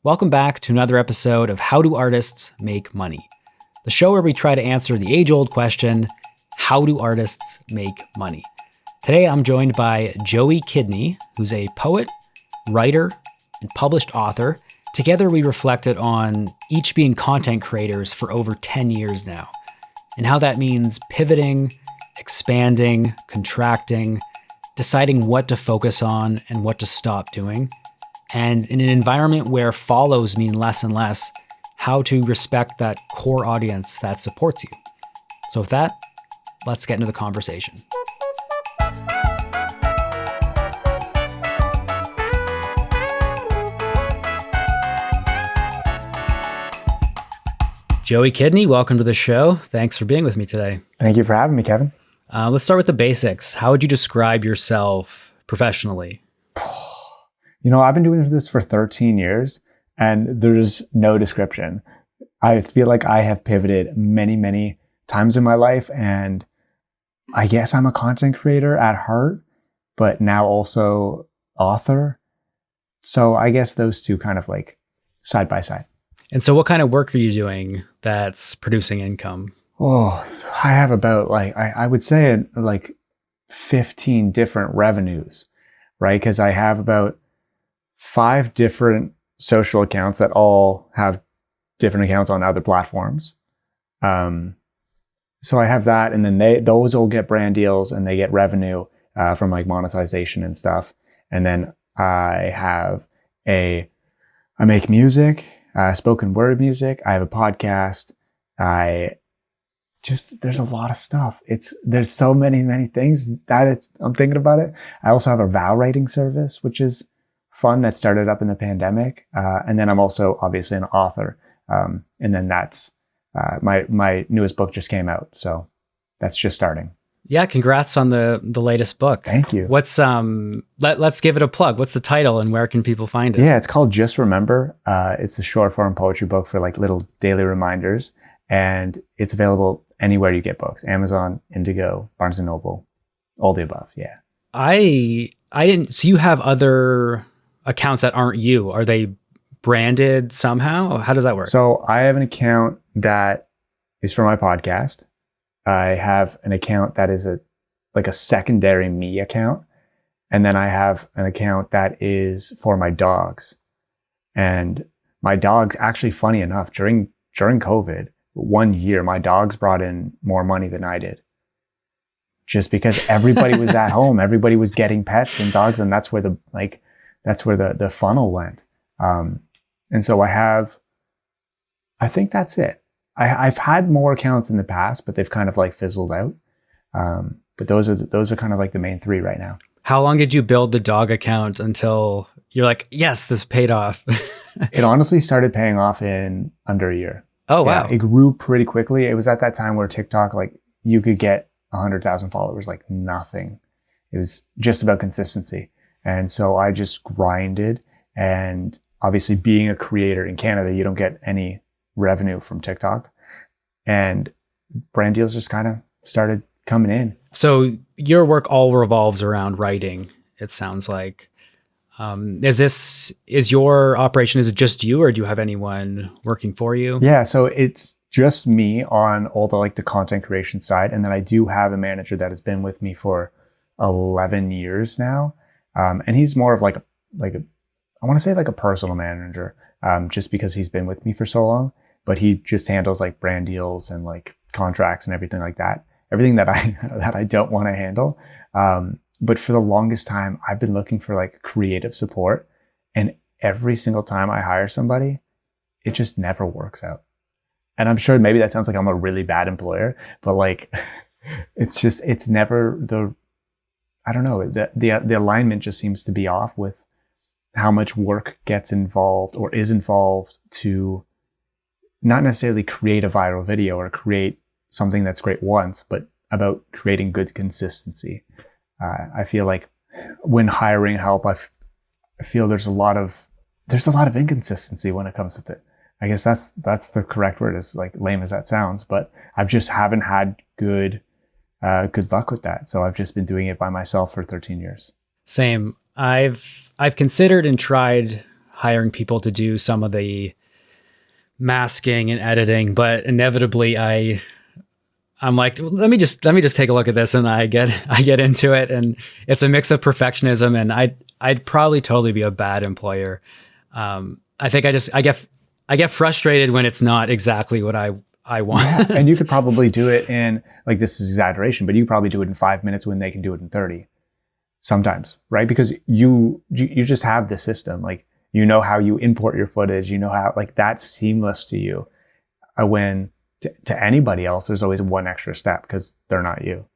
Welcome back to another episode of How Do Artists Make Money? The show where we try to answer the age-old question, how do artists make money? Today I'm joined by Joey Kidney, who's a poet, writer, and published author. Together we reflected on each being content creators for over 10 years now, and how that means pivoting, expanding, contracting, deciding what to focus on and what to stop doing. And in an environment where follows mean less and less, how to respect that core audience that supports you. So with that, let's get into the conversation. Joey Kidney, welcome to the show. Thanks for being with me today. Thank you for having me, Kevin. Let's start with the basics. How would you describe yourself professionally? I've been doing this for 13 years and there's no description. I feel like I have pivoted many, many times in my life, and I guess I'm a content creator at heart, but now also author. So I guess those two kind of like side by side. And so what kind of work are you doing that's producing income? Oh, I have about I would say like 15 different revenues, right? Because I have about 5 different social accounts that all have different accounts on other platforms. So I have that, and then those all get brand deals and they get revenue from like monetization and stuff. And then I make music, spoken word music. I have a podcast. There's a lot of stuff. There's so many things that I'm thinking about it. I also have a vow writing service, which is fun, that started up in the pandemic. And then I'm also obviously an author. And then that's my newest book just came out. So that's just starting. Yeah, congrats on the latest book. Thank you. What's let's give it a plug. What's the title and where can people find it? Yeah, it's called Just Remember. It's a short form poetry book for like little daily reminders, and it's available anywhere you get books: Amazon, Indigo, Barnes and Noble, all the above. Yeah. I didn't. So you have other accounts that aren't you. Are they branded somehow? How does that work? So I have an account that is for my podcast. I have an account that is a secondary me account. And then I have an account that is for my dogs. And my dogs, actually, funny enough, during COVID, 1 year, my dogs brought in more money than I did. Just because everybody was at home, everybody was getting pets and dogs, and that's where the funnel went. And so I think that's it. I've had more accounts in the past, but they've kind of like fizzled out. But those are kind of like the main 3 right now. How long did you build the dog account until you're like, yes, this paid off? It honestly started paying off in under a year. Oh, wow. Yeah, it grew pretty quickly. It was at that time where TikTok, like, you could get 100,000 followers like nothing. It was just about consistency. And so I just grinded, and obviously being a creator in Canada, you don't get any revenue from TikTok, and brand deals just kind of started coming in. So your work all revolves around writing, it sounds like. Is your operation, is it just you, or do you have anyone working for you? Yeah, so it's just me on all the content creation side. And then I do have a manager that has been with me for 11 years now. And he's more of I want to say like a personal manager, just because he's been with me for so long, but he just handles like brand deals and like contracts and everything like that. Everything that I don't want to handle. But for the longest time, I've been looking for like creative support, and every single time I hire somebody, it just never works out. And I'm sure maybe that sounds like I'm a really bad employer, but like, it's never I don't know, the alignment just seems to be off with how much work gets involved or is involved to not necessarily create a viral video or create something that's great once, but about creating good consistency. I feel like when hiring help, I feel there's a lot of inconsistency when it comes with it. I guess that's the correct word, as like lame as that sounds, but I've just haven't had good luck with that. So I've just been doing it by myself for 13 years. Same. I've considered and tried hiring people to do some of the masking and editing, but inevitably I'm like, well, let me just take a look at this, and I get into it, and it's a mix of perfectionism, and I'd probably totally be a bad employer. I think I get frustrated when it's not exactly what I want. Yeah, and you could probably do it in, like, this is exaggeration, but you probably do it in 5 minutes when they can do it in 30 sometimes, right? Because you just have the system, like, you know how you import your footage, you know how, like, that's seamless to you. When to anybody else, there's always one extra step because they're not you.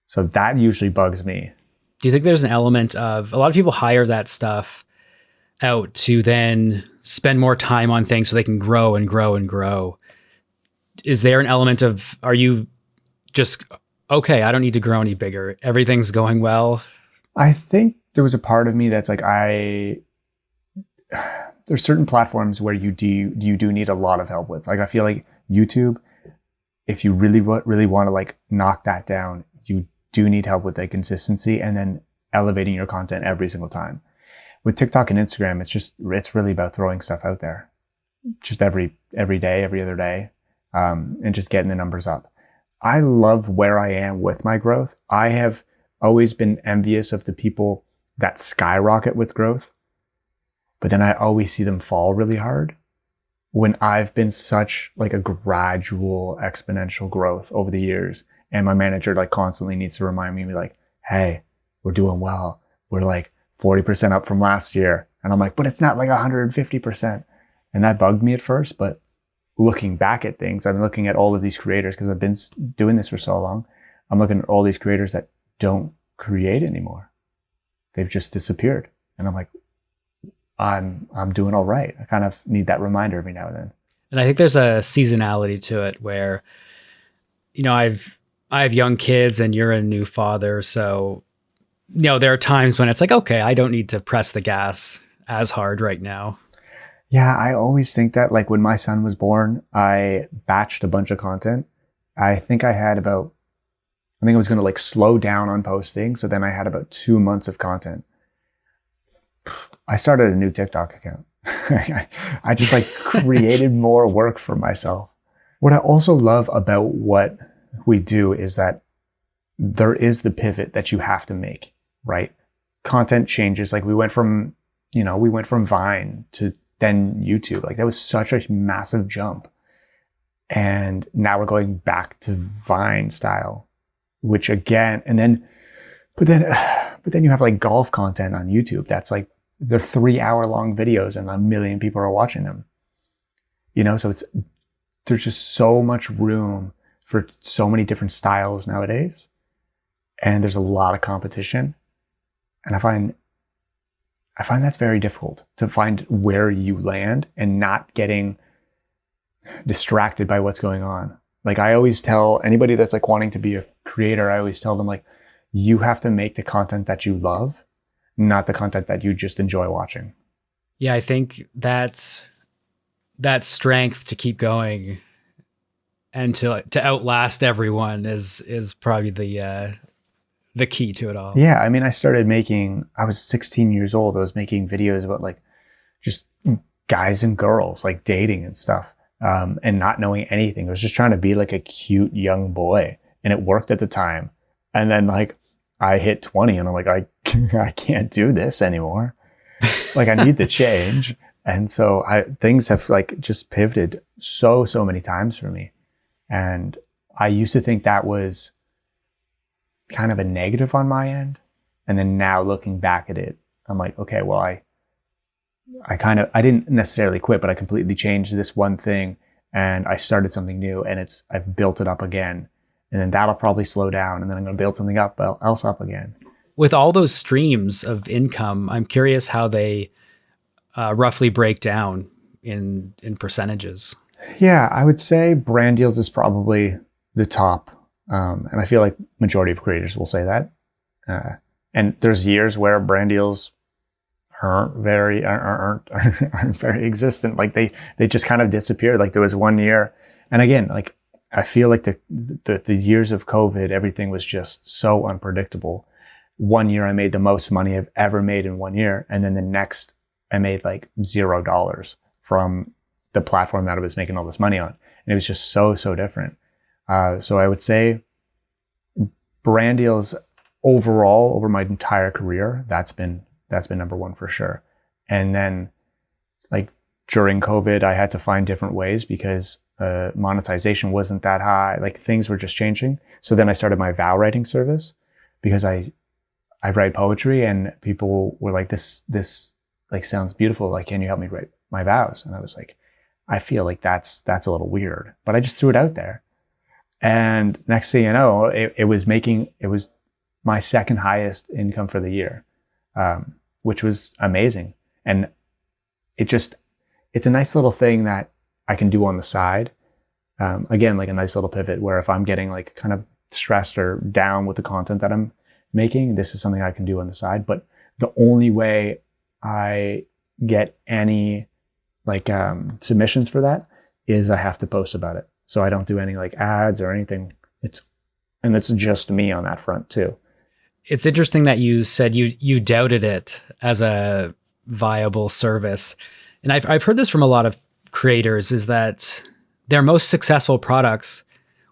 So that usually bugs me. Do you think there's an element of, a lot of people hire that stuff out to then spend more time on things so they can grow and grow and grow? Is there an element of, are you just, okay, I don't need to grow any bigger, everything's going well? I think there was a part of me that's like, there's certain platforms where you do need a lot of help with. Like, I feel like YouTube, if you really want to, like, knock that down, you do need help with the consistency and then elevating your content every single time. With TikTok and Instagram, it's really about throwing stuff out there, just every day, every other day, and just getting the numbers up. I love where I am with my growth. I have always been envious of the people that skyrocket with growth, but then I always see them fall really hard when I've been such, like, a gradual exponential growth over the years. And my manager, like, constantly needs to remind me, like, hey, we're doing well. We're like 40% up from last year. And I'm like, but it's not like 150%. And that bugged me at first. But looking back at things, I'm looking at all of these creators, because I've been doing this for so long. I'm looking at all these creators that don't create anymore. They've just disappeared. And I'm like, I'm doing all right. I kind of need that reminder every now and then. And I think there's a seasonality to it where, you know, I have young kids and you're a new father. So, you know, there are times when it's like, okay, I don't need to press the gas as hard right now. Yeah, I always think that, like, when my son was born, I batched a bunch of content. I think I was going to, like, slow down on posting. So then I had about 2 months of content. I started a new TikTok account. I just, like, created more work for myself. What I also love about what we do is that there is the pivot that you have to make, right? Content changes. Like, we went from Vine to then YouTube. Like, that was such a massive jump. And now we're going back to Vine style, which again, but then you have, like, golf content on YouTube. That's like, they're 3-hour-long videos and 1 million people are watching them. You know, so there's just so much room for so many different styles nowadays. And there's a lot of competition. And I find that's very difficult to find where you land and not getting distracted by what's going on. Like, I always tell anybody that's, like, wanting to be a creator, I always tell them, like, you have to make the content that you love, not the content that you just enjoy watching. Yeah, I think that strength to keep going and to outlast everyone is probably the key to it all. Yeah, I mean, I was 16 years old. I was making videos about, like, just guys and girls, like, dating and stuff, and not knowing anything. I was just trying to be, like, a cute young boy, and it worked at the time. And then, like, I hit 20 and I'm like, I can't do this anymore. Like, I need to change. And so things have, like, just pivoted so many times for me. And I used to think that was kind of a negative on my end. And then now looking back at it, I'm like, okay, well, I didn't necessarily quit, but I completely changed this one thing and I started something new, and I've built it up again. And then that'll probably slow down, and then I'm going to build something else up again. With all those streams of income, I'm curious how they roughly break down in percentages. Yeah, I would say brand deals is probably the top. And I feel like majority of creators will say that. And there's years where brand deals aren't very existent. Like, they just kind of disappeared. Like, there was one year, and again, like, I feel like the years of COVID, everything was just so unpredictable. One year I made the most money I've ever made in 1 year. And then the next I made like $0 from the platform that I was making all this money on. And it was just so different. So I would say brand deals overall over my entire career, that's been number one for sure. And then like during COVID, I had to find different ways because monetization wasn't that high. Like things were just changing. So then I started my vow writing service because I write poetry and people were like, this like sounds beautiful. Like, can you help me write my vows? And I was like, I feel like that's a little weird, but I just threw it out there. And next thing you know, it was my second highest income for the year, which was amazing. And it's a nice little thing that I can do on the side. Again, like a nice little pivot where if I'm getting like kind of stressed or down with the content that I'm making, this is something I can do on the side. But the only way I get any like submissions for that is I have to post about it. So I don't do any like ads or anything. It's just me on that front too. It's interesting that you said you doubted it as a viable service. And I've heard this from a lot of creators, is that their most successful products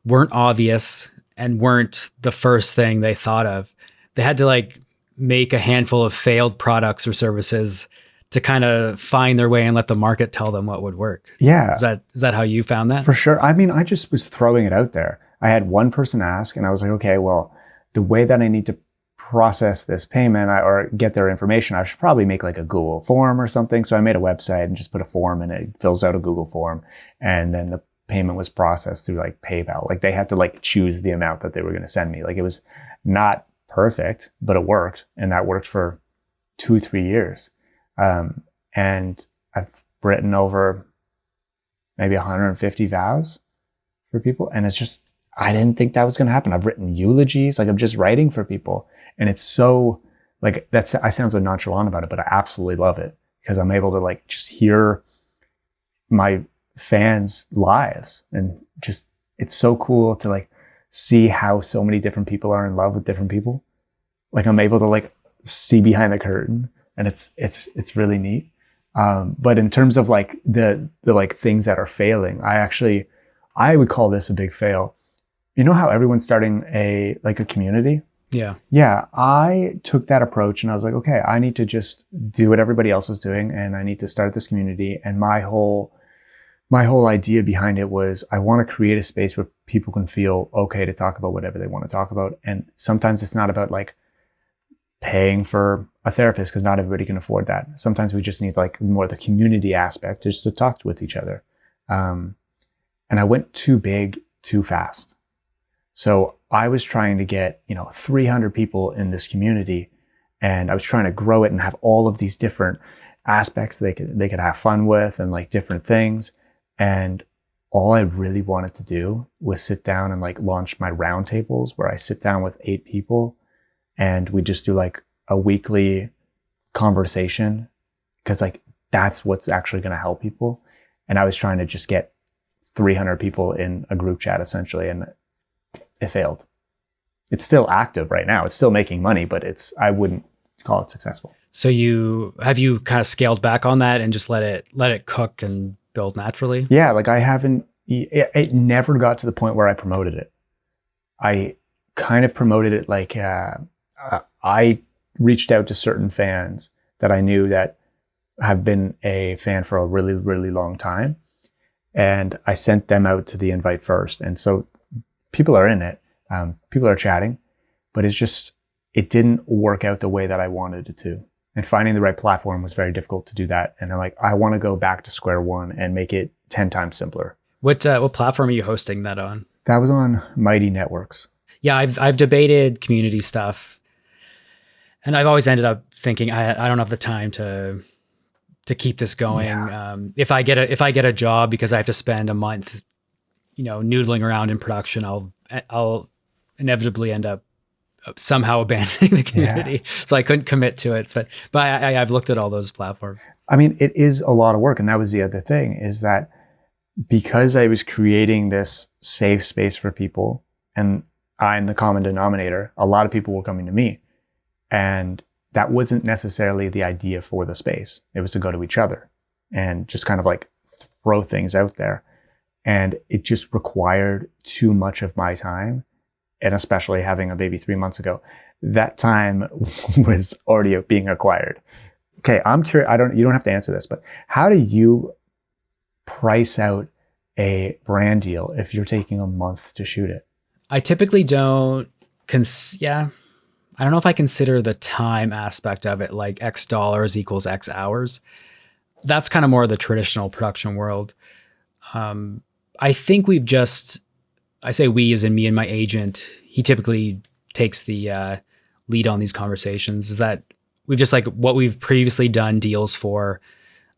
weren't obvious and weren't the first thing they thought of. They had to like make a handful of failed products or services to kind of find their way and let the market tell them what would work. Yeah. Is that how you found that? For sure. I mean, I just was throwing it out there. I had one person ask and I was like, okay, well, the way that I need to process this payment or get their information, I should probably make like a Google form or something. So I made a website and just put a form in it. It fills out a Google form. And then the payment was processed through like PayPal. Like they had to like choose the amount that they were going to send me. Like it was not perfect, but it worked. And that worked for 2-3 years. And I've written over maybe 150 vows for people. And it's just, I didn't think that was going to happen. I've written eulogies, like I'm just writing for people. And it's so like, I sound so nonchalant about it, but I absolutely love it because I'm able to like just hear my fans' lives and just, it's so cool to like see how so many different people are in love with different people. Like I'm able to like see behind the curtain and it's really neat. But in terms of like the like things that are failing, I would call this a big fail. You know how everyone's starting a community? Yeah. Yeah. I took that approach and I was like, okay, I need to just do what everybody else is doing and I need to start this community. And my whole idea behind it was I want to create a space where people can feel okay to talk about whatever they want to talk about. And sometimes it's not about like paying for a therapist because not everybody can afford that. Sometimes we just need like more the community aspect just to talk with each other. And I went too big too fast. So I was trying to get, 300 people in this community and I was trying to grow it and have all of these different aspects they could have fun with and like different things. And all I really wanted to do was sit down and like launch my roundtables where I sit down with 8 people and we just do like a weekly conversation because like that's what's actually going to help people. And I was trying to just get 300 people in a group chat essentially, and it failed. It's still active right now. It's still making money, but I wouldn't call it successful. So have you kind of scaled back on that and just let it cook and build naturally? Yeah, like I haven't. It never got to the point where I promoted it. I kind of promoted it like I reached out to certain fans that I knew that have been a fan for a really, really long time. And I sent them out to the invite first. And so people are in it. People are chatting, but it didn't work out the way that I wanted it to. And finding the right platform was very difficult to do that. And I'm like, I want to go back to square one and make it 10 times simpler. What platform are you hosting that on? That was on Mighty Networks. Yeah, I've debated community stuff, and I've always ended up thinking I don't have the time to keep this going. Yeah. If I get a job because I have to spend a month, noodling around in production, I'll inevitably end up somehow abandoning the community. Yeah. So I couldn't commit to it, but I've looked at all those platforms. I mean, it is a lot of work, and that was the other thing is that because I was creating this safe space for people, and I'm the common denominator, a lot of people were coming to me, and that wasn't necessarily the idea for the space. It was to go to each other and just kind of like throw things out there. And it just required too much of my time. And especially having a baby 3 months ago, that time was already being acquired. Okay, I'm curious. You don't have to answer this, but how do you price out a brand deal if you're taking a month to shoot it? I typically don't I don't know if I consider the time aspect of it, like X dollars equals X hours. That's kind of more of the traditional production world. I think I say we as in me and my agent, he typically takes the lead on these conversations, is that we've just like what we've previously done deals for.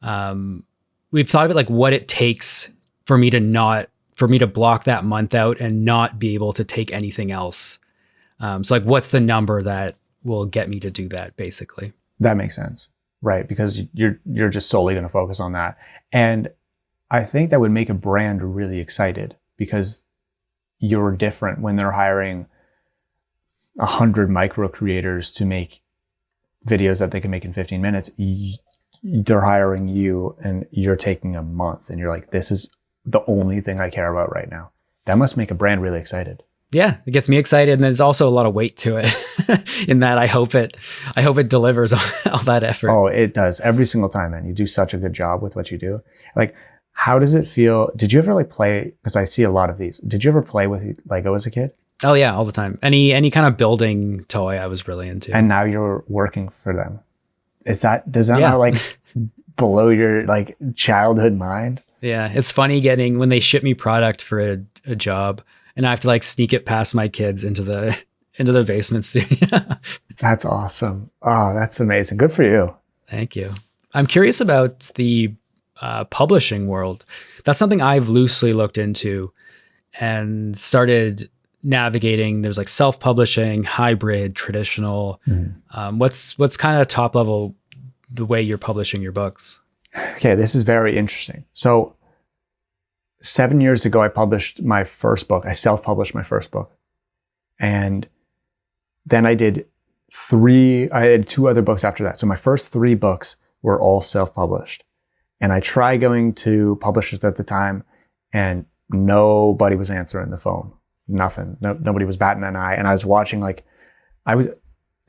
We've thought of it like what it takes for me to block that month out and not be able to take anything else. So like, what's the number that will get me to do that, basically? That makes sense, right? Because you're just solely going to focus on that. And I think that would make a brand really excited because you're different when they're hiring 100 micro creators to make videos that they can make in 15 minutes. They're hiring you and you're taking a month and you're like, this is the only thing I care about right now. That must make a brand really excited. Yeah, it gets me excited. And there's also a lot of weight to it in that I hope it delivers all that effort. Oh, it does every single time, man. You do such a good job with what you do. Like, how does it feel? Did you ever like play? Because I see a lot of these. Did you ever play with Lego as a kid? Oh yeah, all the time. Any kind of building toy I was really into. And now you're working for them. Does that not like blow your like childhood mind? Yeah, it's funny when they ship me product for a job and I have to like sneak it past my kids into the basement studio. That's awesome. Oh, that's amazing. Good for you. Thank you. I'm curious about the publishing world. That's something I've loosely looked into and started navigating. There's like self-publishing, hybrid, traditional. Mm-hmm. What's kind of top level the way you're publishing your books? Okay, this is very interesting. So 7 years ago, I published my first book. I self-published my first book. And then I had 2 other books after that. So my first 3 books were all self-published. And I tried going to publishers at the time and nobody was answering the phone. Nothing. Nobody was batting an eye. And I was watching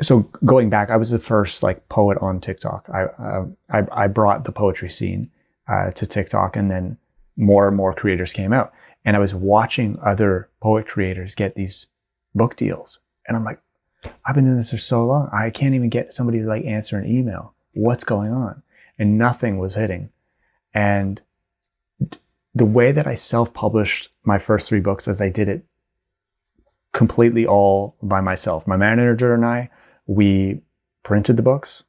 so going back, I was the first like poet on TikTok. I brought the poetry scene to TikTok, and then more and more creators came out. And I was watching other poet creators get these book deals. And I'm like, I've been doing this for so long. I can't even get somebody to like answer an email. What's going on? And nothing was hitting. And the way that I self-published my first 3 books is I did it completely all by myself. My manager and I, we printed the books,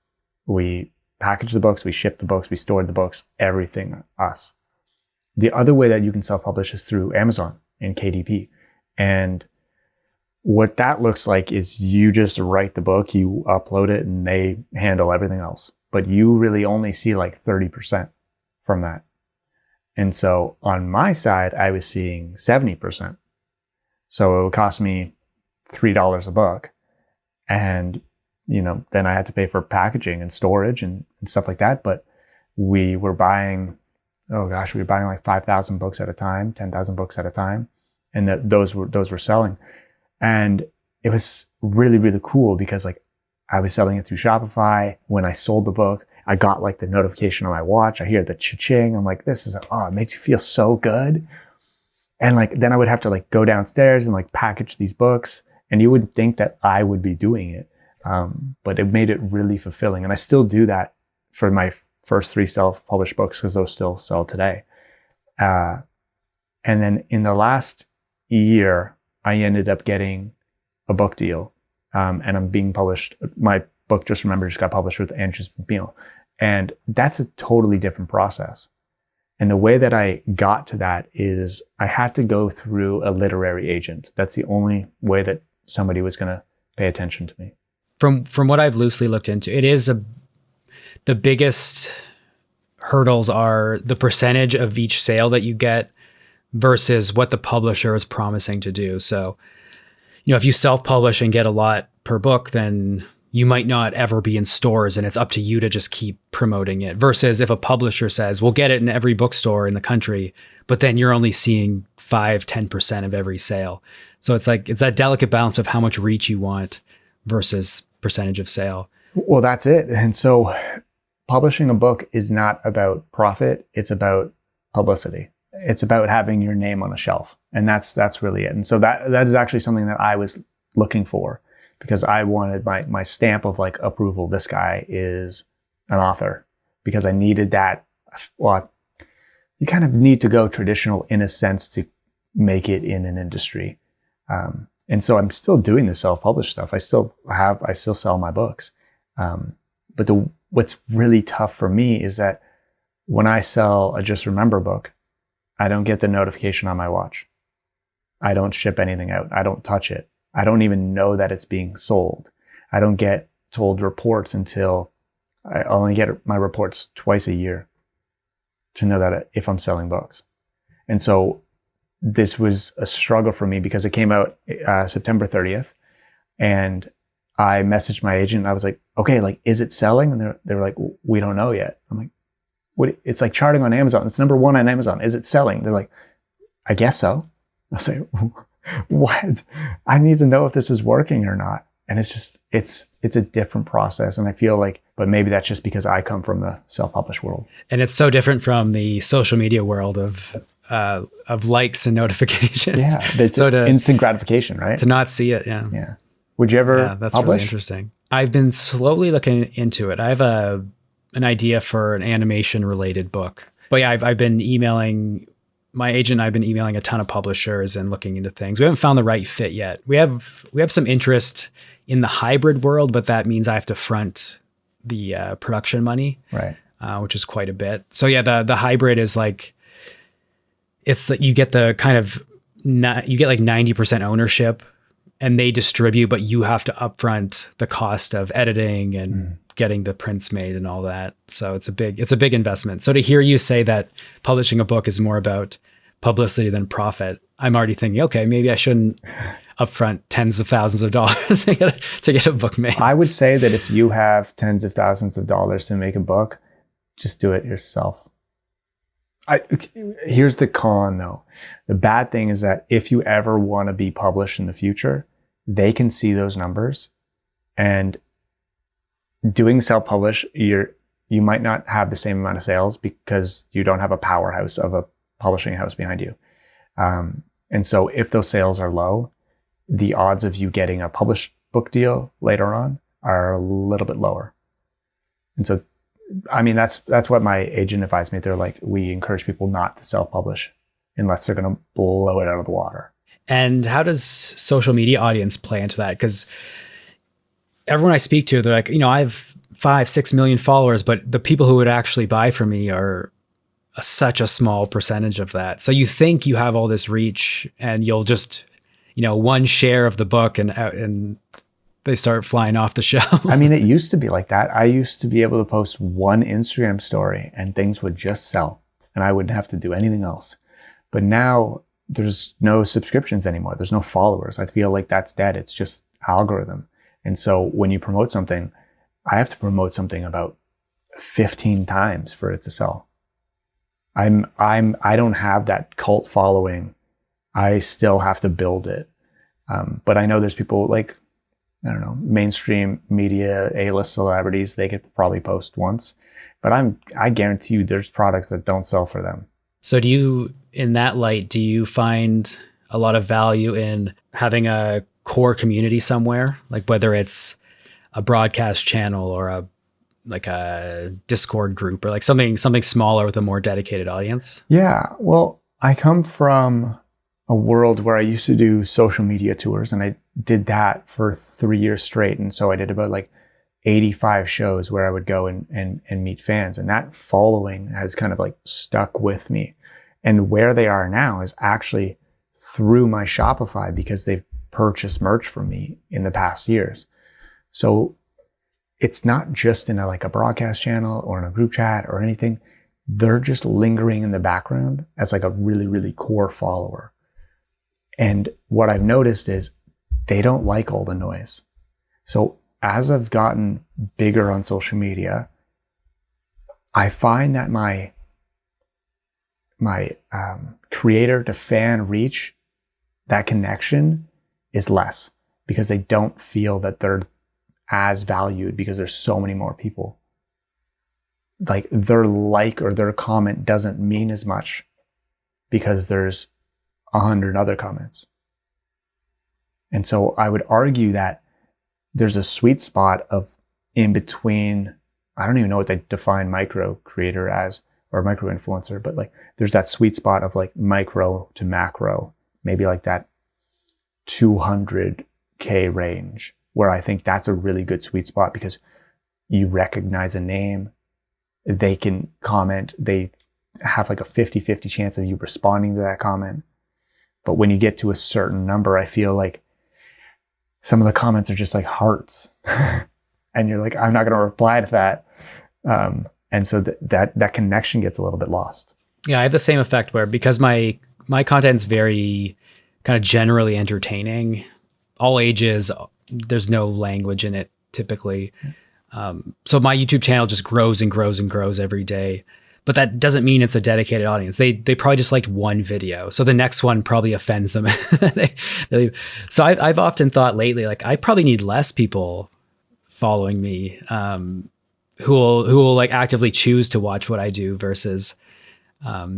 we packaged the books, we shipped the books, we stored the books, everything us. The other way that you can self-publish is through Amazon and KDP. And what that looks like is you just write the book, you upload it, and they handle everything else. But you really only see like 30% from that. And so on my side, I was seeing 70%. So it would cost me $3 a book. And, then I had to pay for packaging and storage and stuff like that. But we were buying like 5,000 books at a time, 10,000 books at a time. And those were selling. And it was really, really cool because like I was selling it through Shopify. When I sold the book, I got like the notification on my watch. I hear the cha-ching. I'm like, it makes you feel so good. And like, then I would have to like go downstairs and like package these books. And you would think that I would be doing it. But it made it really fulfilling. And I still do that for my first 3 self-published books because those still sell today. And then in the last year, I ended up getting a book deal. And I'm being published. My book, Just Remember, just got published with Andrews McNeil. And that's a totally different process. And the way that I got to that is I had to go through a literary agent. That's the only way that somebody was going to pay attention to me. From what I've loosely looked into, it is the biggest hurdles are the percentage of each sale that you get versus what the publisher is promising to do. So, if you self-publish and get a lot per book, then you might not ever be in stores and it's up to you to just keep promoting it. Versus if a publisher says, we'll get it in every bookstore in the country, but then you're only seeing 5-10% of every sale. So it's that delicate balance of how much reach you want versus percentage of sale. Well, that's it. And so publishing a book is not about profit. It's about publicity. It's about having your name on a shelf. And that's really it. And so that is actually something that I was looking for, because I wanted my stamp of like approval. This guy is an author, because I needed that. Well, you kind of need to go traditional in a sense to make it in an industry. And so I'm still doing the self-published stuff. I still sell my books. But what's really tough for me is that when I sell a Just Remember book, I don't get the notification on my watch. I don't ship anything out. I don't touch it. I don't even know that it's being sold. I don't get told reports until I only get my reports twice a year to know that if I'm selling books. And so this was a struggle for me, because it came out September 30th, and I messaged my agent. I was like, okay, like, is it selling? And they were like, we don't know yet. I'm like, what? It's like charting on Amazon. It's number 1 on Amazon. Is it selling? They're like, I guess so. I say, what? I need to know if this is working or not. And it's just, it's a different process. And I feel like, but maybe that's just because I come from the self-published world. And it's so different from the social media world of likes and notifications. Yeah. It's instant gratification, right? To not see it. Yeah. Yeah. Would you ever that's publish? Really interesting. I've been slowly looking into it. I have an idea for an animation related book. But yeah, I've been emailing my agent. I've been emailing a ton of publishers and looking into things. We haven't found the right fit yet. We have some interest in the hybrid world, but that means I have to front the production money, right? Which is quite a bit. So yeah, the hybrid is like, it's that you get the kind of you get like 90% ownership, and they distribute, but you have to upfront the cost of editing and getting the prints made and all that. So it's a big investment. So to hear you say that publishing a book is more about publicity than profit, I'm already thinking, okay, maybe I shouldn't upfront tens of thousands of dollars to get a book made. I would say that if you have tens of thousands of dollars to make a book, just do it yourself. Here's the con though. The bad thing is that if you ever want to be published in the future, they can see those numbers, and doing self-publish, you might not have the same amount of sales because you don't have a powerhouse of a publishing house behind you. And so if those sales are low, the odds of you getting a published book deal later on are a little bit lower. And so, I mean, that's what my agent advised me. They're like, we encourage people not to self-publish unless they're going to blow it out of the water. And how does social media audience play into that? Because everyone I speak to, they're like, I have 5-6 million followers, but the people who would actually buy from me are such a small percentage of that. So you think you have all this reach, and you'll just, one share of the book and they start flying off the shelves. I mean, it used to be like that. I used to be able to post one Instagram story and things would just sell, and I wouldn't have to do anything else. But now there's no subscriptions anymore. There's no followers. I feel like that's dead. It's just algorithm. And so when you promote something, I have to promote something about 15 times for it to sell. I don't have that cult following. I still have to build it. But I know there's people like, I don't know, mainstream media, A-list celebrities, they could probably post once, but I guarantee you there's products that don't sell for them. So in that light, do you find a lot of value in having a core community somewhere, like whether it's a broadcast channel or a Discord group or like something smaller with a more dedicated audience? Yeah. Well, I come from a world where I used to do social media tours, and I did that for 3 years straight. And so I did about like 85 shows where I would go and meet fans. And that following has kind of like stuck with me. And where they are now is actually through my Shopify, because they've purchased merch from me in the past years. So it's not just in a broadcast channel or in a group chat or anything. They're just lingering in the background as like a really, really core follower. And what I've noticed is they don't like all the noise. So as I've gotten bigger on social media, I find that my creator to fan reach, that connection is less, because they don't feel that they're as valued because there's so many more people. Like their like or their comment doesn't mean as much because there's 100 other comments. And so I would argue that there's a sweet spot of in between. I don't even know what they define micro creator as, or micro influencer, but like there's that sweet spot of like micro to macro, maybe like that 200K range, where I think that's a really good sweet spot because you recognize a name, they can comment, they have like a 50-50 chance of you responding to that comment. But when you get to a certain number, I feel like some of the comments are just like hearts. And you're like, I'm not going to reply to that. And so that connection gets a little bit lost. Yeah, I have the same effect where, because my content's very kind of generally entertaining, all ages, there's no language in it typically. So my YouTube channel just grows and grows and grows every day. But that doesn't mean it's a dedicated audience. They probably just liked one video, so the next one probably offends them. So I've often thought lately, like, I probably need less people following me who will like actively choose to watch what I do versus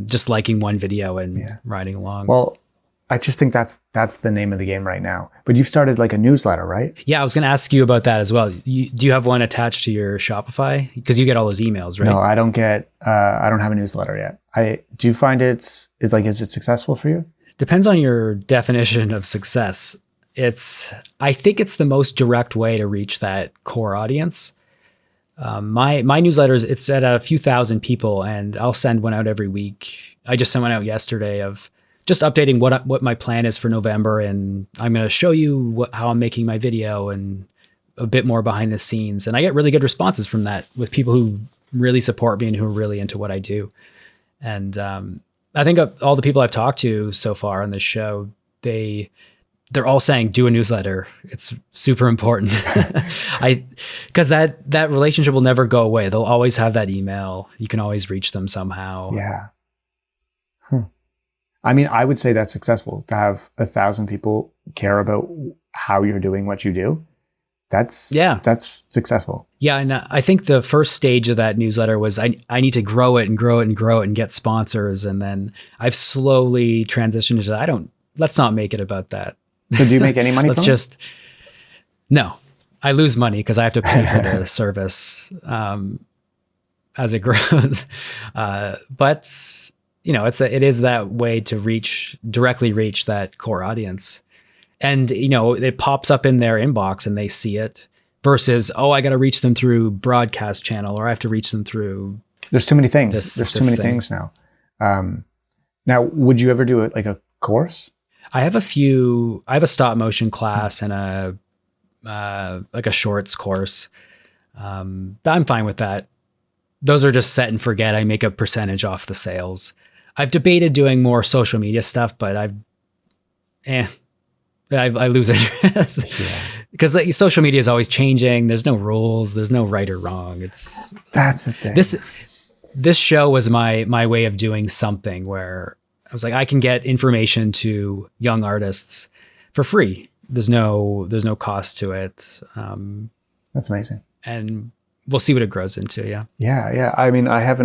just liking one video and riding along. Well, I just think that's the name of the game right now. But you've started like a newsletter, right? Yeah, I was going to ask you about that as well. Do you have one attached to your Shopify? Because you get all those emails, right? No, I don't get. I don't have a newsletter yet. Do you find is it successful for you? Depends on your definition of success. I think it's the most direct way to reach that core audience. My newsletters, it's at a few thousand people, and I'll send one out every week. I just sent one out yesterday of just updating what my plan is for November, and I'm going to show you how I'm making my video and a bit more behind the scenes. And I get really good responses from that with people who really support me and who are really into what I do. And I think of all the people I've talked to so far on this show, they're all saying, do a newsletter. It's super important. Because that relationship will never go away. They'll always have that email. You can always reach them somehow. Yeah. I mean, I would say that's successful to have 1,000 people care about how you're doing what you do. That's successful. Yeah. And I think the first stage of that newsletter was I need to grow it and grow it and grow it and get sponsors. And then I've slowly transitioned to let's not make it about that. So do you make any money from it? No, I lose money because I have to pay for the service as it grows. But it is that way to directly reach that core audience. And, it pops up in their inbox and they see it versus, I got to reach them through broadcast channel, or I have to reach them through. There's too many things. There's too many things now. Now, would you ever do it like a course? I have a stop motion class and like a shorts course. I'm fine with that. Those are just set and forget. I make a percentage off the sales. I've debated doing more social media stuff, but I lose interest because social media is always changing. There's no rules. There's no right or wrong. That's the thing. This show was my way of doing something where I was like, I can get information to young artists for free. There's no cost to it. That's amazing. And we'll see what it grows into. Yeah. Yeah. I mean, I had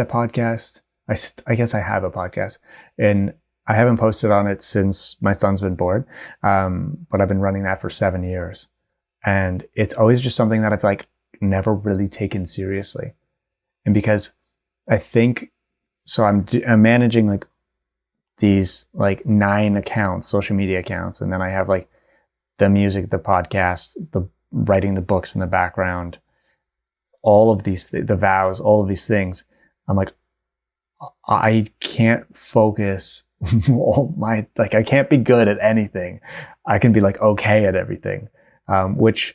a podcast. I guess I have a podcast, and I haven't posted on it since my son's been born. But I've been running that for 7 years, and it's always just something that I've like never really taken seriously. And because I think, so I'm managing like these like 9 accounts, social media accounts. And then I have like the music, the podcast, the writing the books in the background, all of these, the vows, all of these things. I'm like, I can't focus I can't be good at anything. I can be like okay at everything. That's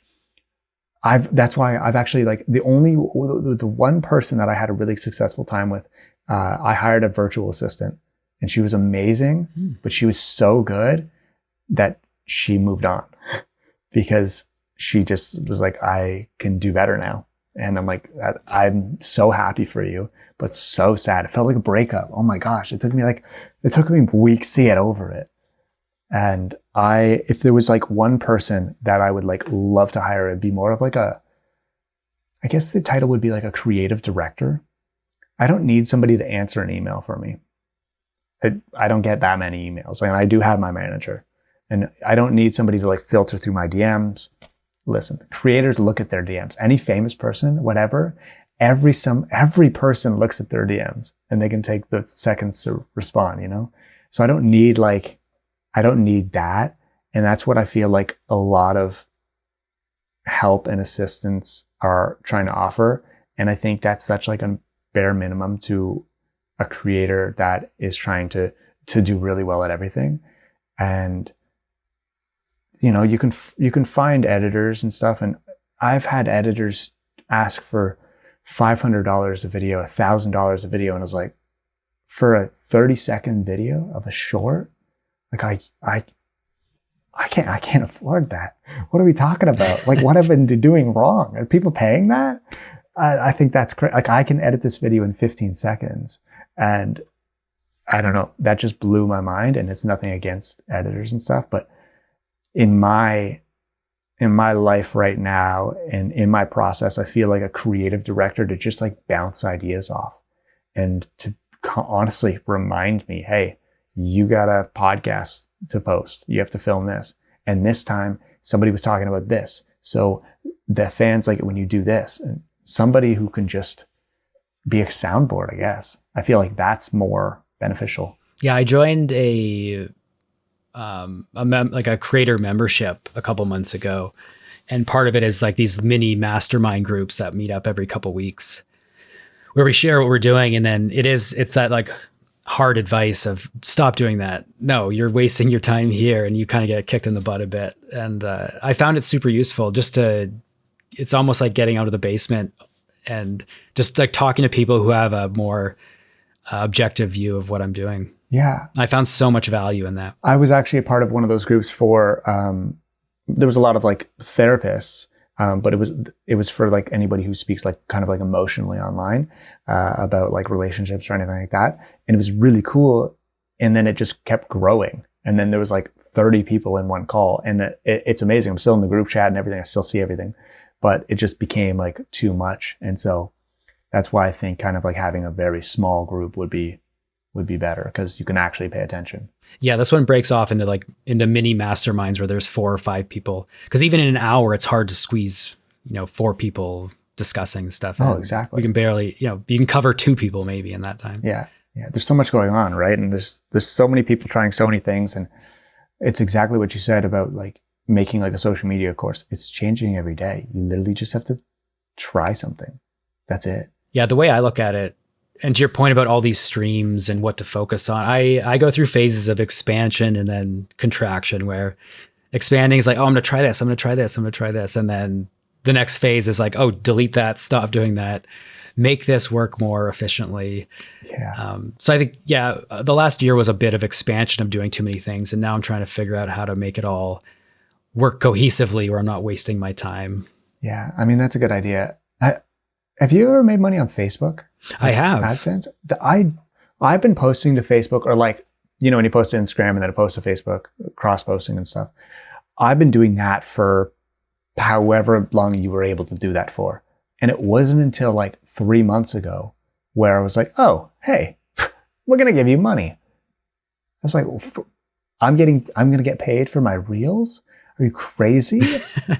why I've actually like the one person that I had a really successful time with, I hired a virtual assistant and she was amazing, but she was so good that she moved on because she just was like, I can do better now. And I'm like, I'm so happy for you, but so sad. It felt like a breakup. Oh my gosh. It took me weeks to get over it. And if there was like one person that I would like love to hire, it'd be more of like I guess the title would be like a creative director. I don't need somebody to answer an email for me. I don't get that many emails. And I do have my manager, and I don't need somebody to like filter through my DMs. Listen, creators look at their DMs. Any famous person, whatever, every person looks at their DMs, and they can take the seconds to respond, you know? So I don't need that. And that's what I feel like a lot of help and assistance are trying to offer. And I think that's such like a bare minimum to a creator that is trying to do really well at everything. And you know, you can find editors and stuff. And I've had editors ask for $500 a video, $1,000 a video. And I was like, for a 30-second video of a short, like I can't afford that. What are we talking about? Like, what have I been doing wrong? Are people paying that? I think that's crazy. Like, I can edit this video in 15 seconds. And I don't know, that just blew my mind. And it's nothing against editors and stuff, but in my life right now and in my process, I feel like a creative director to just like bounce ideas off and to honestly remind me, hey, you got a podcast to post. You have to film this. And this time somebody was talking about this. So the fans like it when you do this. And somebody who can just be a soundboard, I guess. I feel like that's more beneficial. Yeah, I joined like a creator membership a couple months ago. And part of it is like these mini mastermind groups that meet up every couple weeks where we share what we're doing. And then it's that like hard advice of stop doing that. No, you're wasting your time here, and you kind of get kicked in the butt a bit. And I found it super useful it's almost like getting out of the basement and just like talking to people who have a more objective view of what I'm doing. Yeah. I found so much value in that. I was actually a part of one of those groups for, there was a lot of like therapists, but it was for like anybody who speaks like kind of like emotionally online, about like relationships or anything like that. And it was really cool. And then it just kept growing. And then there was like 30 people in one call, and it's amazing. I'm still in the group chat and everything. I still see everything, but it just became like too much. And so that's why I think kind of like having a very small group would be better, because you can actually pay attention. Yeah, this one breaks off into mini masterminds where there's 4 or 5 people. Because even in an hour, it's hard to squeeze, 4 people discussing stuff. Oh, exactly. We can barely, you can cover 2 people maybe in that time. Yeah. Yeah. There's so much going on, right? And there's so many people trying so many things. And it's exactly what you said about like making like a social media course. It's changing every day. You literally just have to try something. That's it. Yeah. The way I look at it, and to your point about all these streams and what to focus on, I go through phases of expansion and then contraction, where expanding is like, oh, I'm going to try this. I'm going to try this. I'm going to try this. And then the next phase is like, oh, delete that, stop doing that, make this work more efficiently. Yeah. So I think, the last year was a bit of expansion of doing too many things. And now I'm trying to figure out how to make it all work cohesively where I'm not wasting my time. Yeah. I mean, that's a good idea. Have you ever made money on Facebook? I have. AdSense? I've been posting to Facebook, or like, when you post to Instagram and then post to Facebook, cross-posting and stuff. I've been doing that for however long you were able to do that for. And it wasn't until like 3 months ago where I was like, oh, hey, we're going to give you money. I was like, I'm going to get paid for my reels? Are you crazy?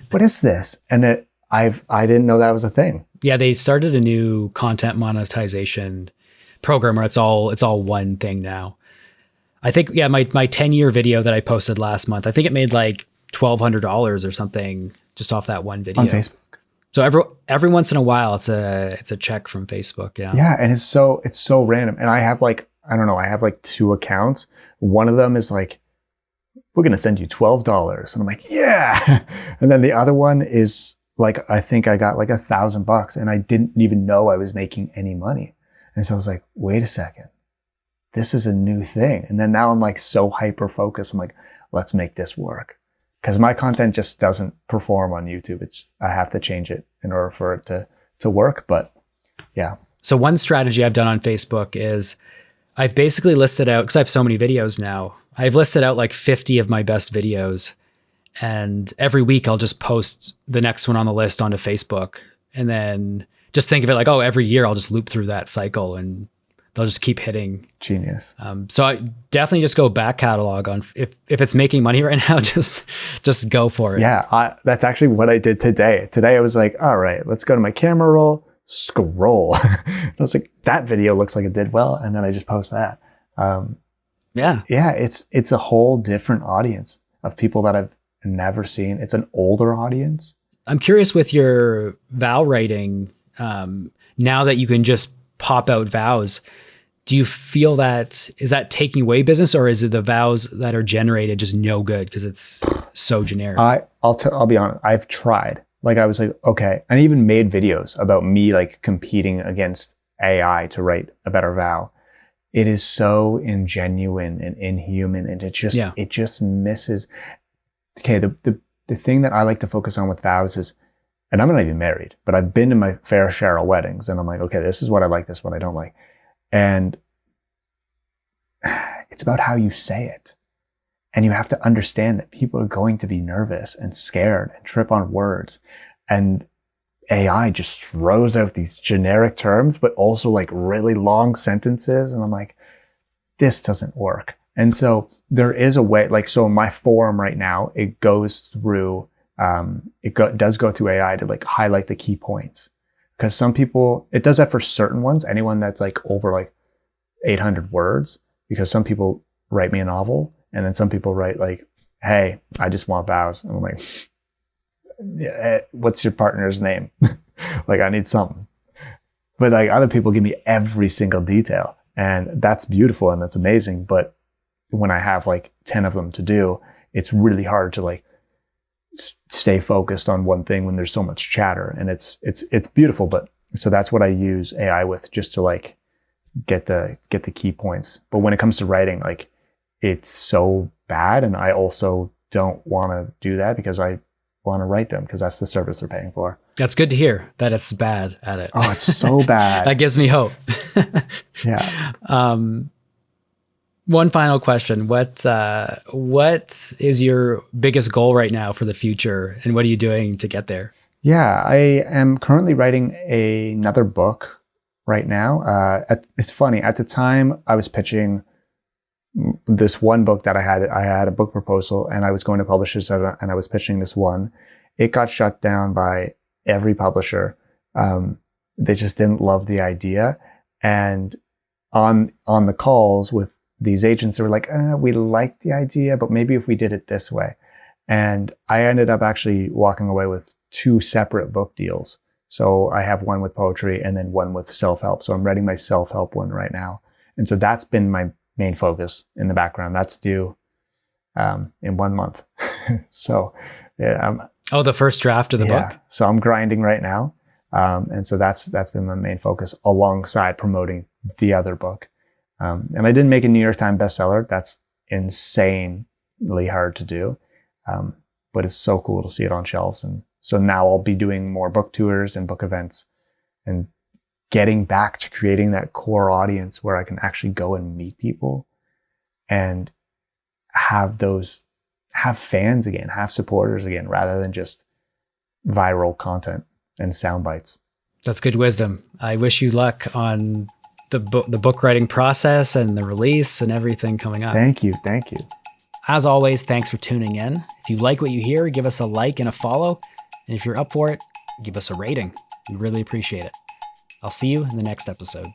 What is this? And I didn't know that was a thing. Yeah, they started a new content monetization program where it's all one thing now. I think, my 10-year video that I posted last month, I think it made like $1,200 or something just off that one video. On Facebook. So every once in a while, it's a check from Facebook. Yeah. Yeah, and it's so random. And I have like, I don't know, I have like 2 accounts. One of them is like, we're going to send you $12. And I'm like, yeah. And then the other one is like, I think I got like $1,000 and I didn't even know I was making any money. And so I was like, wait a second, this is a new thing. And then now I'm like so hyper focused. I'm like, let's make this work. because my content just doesn't perform on YouTube. I have to change it in order for it to work. But yeah. So one strategy I've done on Facebook is I've basically listed out, because I have so many videos now, I've listed out like 50 of my best videos. And every week I'll just post the next one on the list onto Facebook. And then just think of it like, oh, every year I'll just loop through that cycle and they'll just keep hitting. Genius. So I definitely just go back catalog on if it's making money right now, just go for it. Yeah, that's actually what I did today. Today I was like, all right, let's go to my camera roll, scroll. I was like, that video looks like it did well. And then I just post that. Yeah, it's a whole different audience of people that I've never seen. It's an older audience. I'm curious with your vow writing, now that you can just pop out vows, do you feel is that taking away business, or is it the vows that are generated just no good because it's so generic? I'll be honest. I've tried. Like I was like, okay. I even made videos about me like competing against AI to write a better vow. It is so ingenuine and inhuman, and it just misses. Okay, the thing that I like to focus on with vows is, and I'm not even married, but I've been to my fair share of weddings, and I'm like, okay, this is what I like, this is what I don't like. And it's about how you say it. And you have to understand that people are going to be nervous and scared and trip on words. And AI just throws out these generic terms, but also like really long sentences. And I'm like, this doesn't work. And so there is a way, like, so my forum right now, it goes through, does go through AI to like highlight the key points. Because some people, it does that for certain ones, anyone that's like over like 800 words, because some people write me a novel and then some people write like, hey, I just want vows. And I'm like, yeah, what's your partner's name? Like, I need something. But like other people give me every single detail, and that's beautiful and that's amazing. But when I have like 10 of them to do, it's really hard to like stay focused on one thing when there's so much chatter, and it's beautiful. But so that's what I use AI with, just to like get the key points. But when it comes to writing, like, it's so bad, and I also don't want to do that because I want to write them because that's the service they're paying for. That's good to hear that it's bad at it. Oh, it's so bad. That gives me hope. Yeah. One final question. What is your biggest goal right now for the future, and what are you doing to get there? Yeah, I am currently writing another book right now. It's funny. At the time I was pitching this one book that I had a book proposal, and I was going to publishers, and I was pitching this one. It got shut down by every publisher. They just didn't love the idea. And on the calls with these agents, they were like, we like the idea, but maybe if we did it this way. And I ended up actually walking away with 2 separate book deals. So I have one with poetry and then one with self-help. So I'm writing my self-help one right now. And so that's been my main focus in the background. That's due in 1 month. So yeah. The first draft of the book? So I'm grinding right now. And so that's been my main focus, alongside promoting the other book. And I didn't make a New York Times bestseller. That's insanely hard to do. But it's so cool to see it on shelves. And so now I'll be doing more book tours and book events, and getting back to creating that core audience where I can actually go and meet people and have fans again, have supporters again, rather than just viral content and sound bites. That's good wisdom. I wish you luck on the book writing process and the release and everything coming up. Thank you. As always, thanks for tuning in. If you like what you hear, give us a like and a follow. And if you're up for it, give us a rating. We really appreciate it. I'll see you in the next episode.